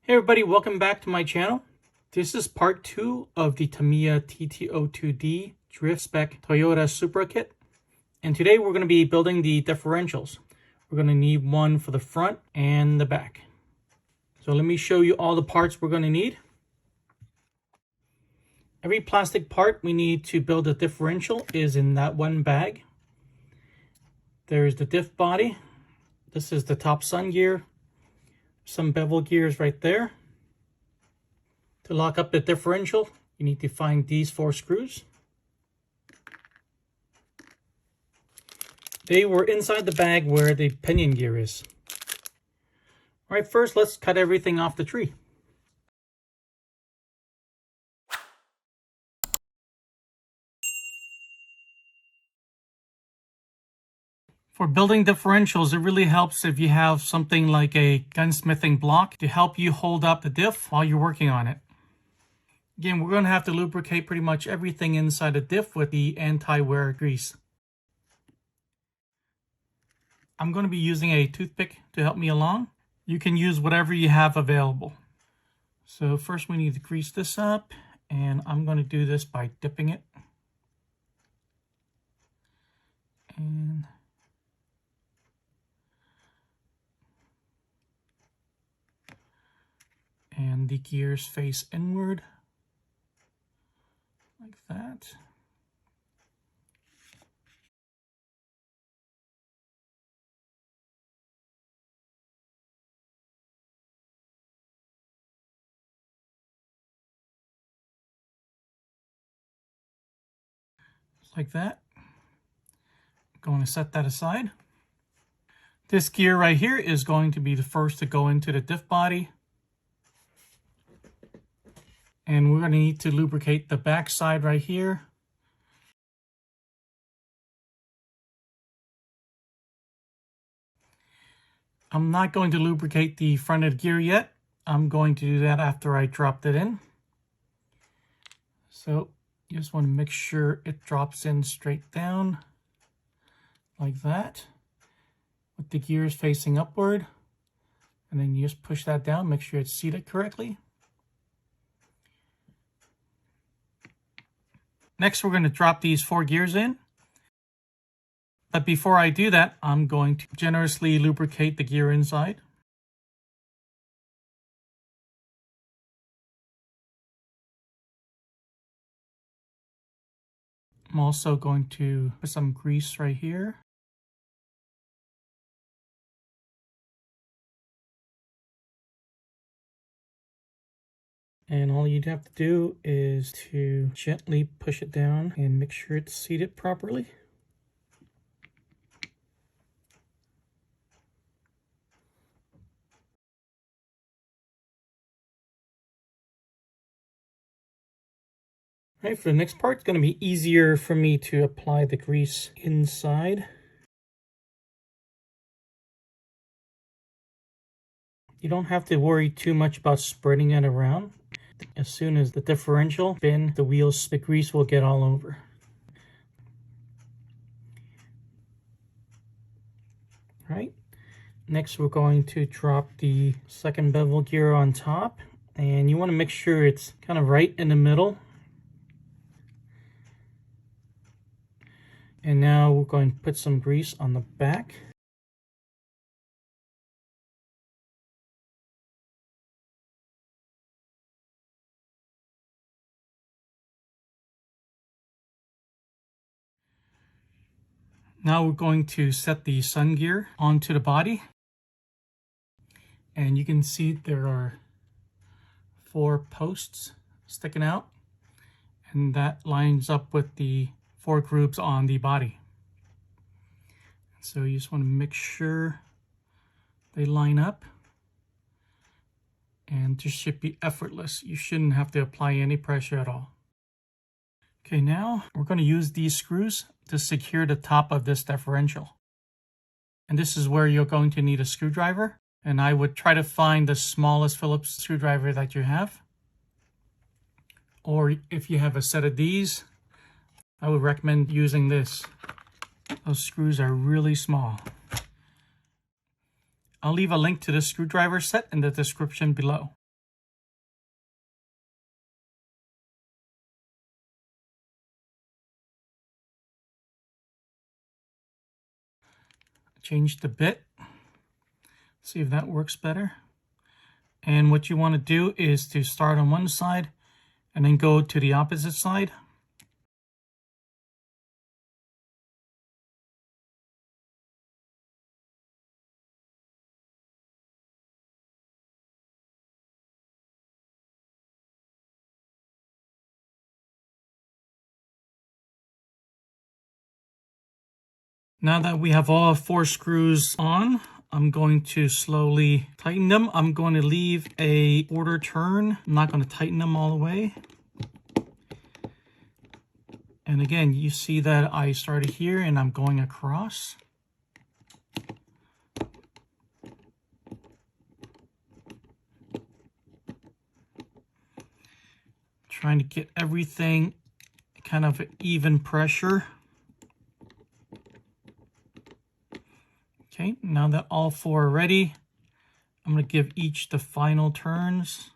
Hey everybody, welcome back to my channel. This is part 2 of the Tamiya TT-02D Drift Spec Toyota Supra kit. And today we're going to be building the differentials. We're going to need one for the front and the back. So let me show you all the parts we're going to need. Every plastic part we need to build a differential is in that one bag. There's the diff body. This is the top sun gear. Some bevel gears right there. To lock up the differential, you need to find these 4 screws. They were inside the bag where the pinion gear is. All right, first let's cut everything off the tree. For building differentials, it really helps if you have something like a gunsmithing block to help you hold up the diff while you're working on it. Again, we're going to have to lubricate pretty much everything inside the diff with the anti-wear grease. I'm going to be using a toothpick to help me along. You can use whatever you have available. So first we need to grease this up, and I'm going to do this by dipping it. And the gears face inward, like that. Just like that. I'm going to set that aside. This gear right here is going to be the first to go into the diff body. And we're going to need to lubricate the back side right here. I'm not going to lubricate the front of the gear yet. I'm going to do that after I dropped it in. So you just want to make sure it drops in straight down like that, with the gears facing upward. And then you just push that down, make sure it's seated correctly. Next, we're going to drop these 4 gears in. But before I do that, I'm going to generously lubricate the gear inside. I'm also going to put some grease right here. And all you'd have to do is to gently push it down and make sure it's seated properly. All right, for the next part, it's going to be easier for me to apply the grease inside. You don't have to worry too much about spreading it around. As soon as the differential spin the wheels, the grease will get all over. Right. Next, we're going to drop the second bevel gear on top, and you want to make sure it's kind of right in the middle. And now we're going to put some grease on the back. Now we're going to set the sun gear onto the body. And you can see there are 4 posts sticking out. And that lines up with the 4 grooves on the body. So you just want to make sure they line up. And this should be effortless. You shouldn't have to apply any pressure at all. Okay, now we're going to use these screws to secure the top of this differential. And this is where you're going to need a screwdriver. And I would try to find the smallest Phillips screwdriver that you have. Or if you have a set of these, I would recommend using this. Those screws are really small. I'll leave a link to this screwdriver set in the description below. change the bit, see if that works better. And what you want to do is to start on one side and then go to the opposite side. Now that we have all 4 screws on, I'm going to slowly tighten them. I'm going to leave a quarter turn. I'm not going to tighten them all the way. And again, you see that I started here and I'm going across. Trying to get everything kind of even pressure. Okay, now that all 4 are ready, I'm going to give each the final turns.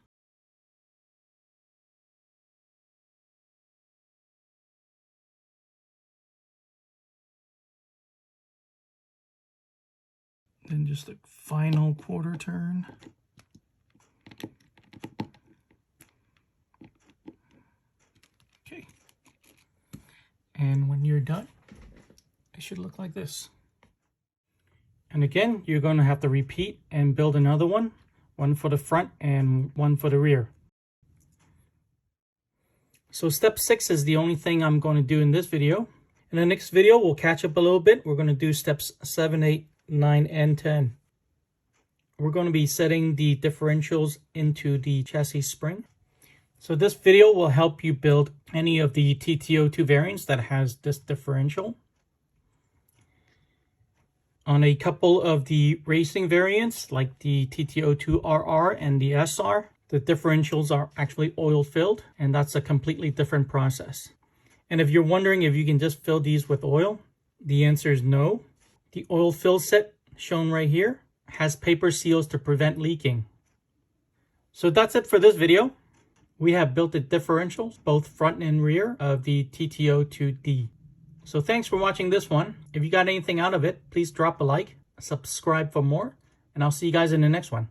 Then just the final quarter turn. Okay. And when you're done, it should look like this. And again, you're going to have to repeat and build another one for the front and one for the rear. So step 6 is the only thing I'm going to do in this video. In the next video, we'll catch up a little bit. We're going to do steps 7, 8, 9, and 10. We're going to be setting the differentials into the chassis spring. So this video will help you build any of the TT-02 variants that has this differential. On a couple of the racing variants, like the TT-02RR and the SR, the differentials are actually oil-filled, and that's a completely different process. And if you're wondering if you can just fill these with oil, the answer is no. The oil fill set, shown right here, has paper seals to prevent leaking. So that's it for this video. We have built the differentials, both front and rear, of the TT-02D. So thanks for watching this one. If you got anything out of it, please drop a like, subscribe for more, and I'll see you guys in the next one.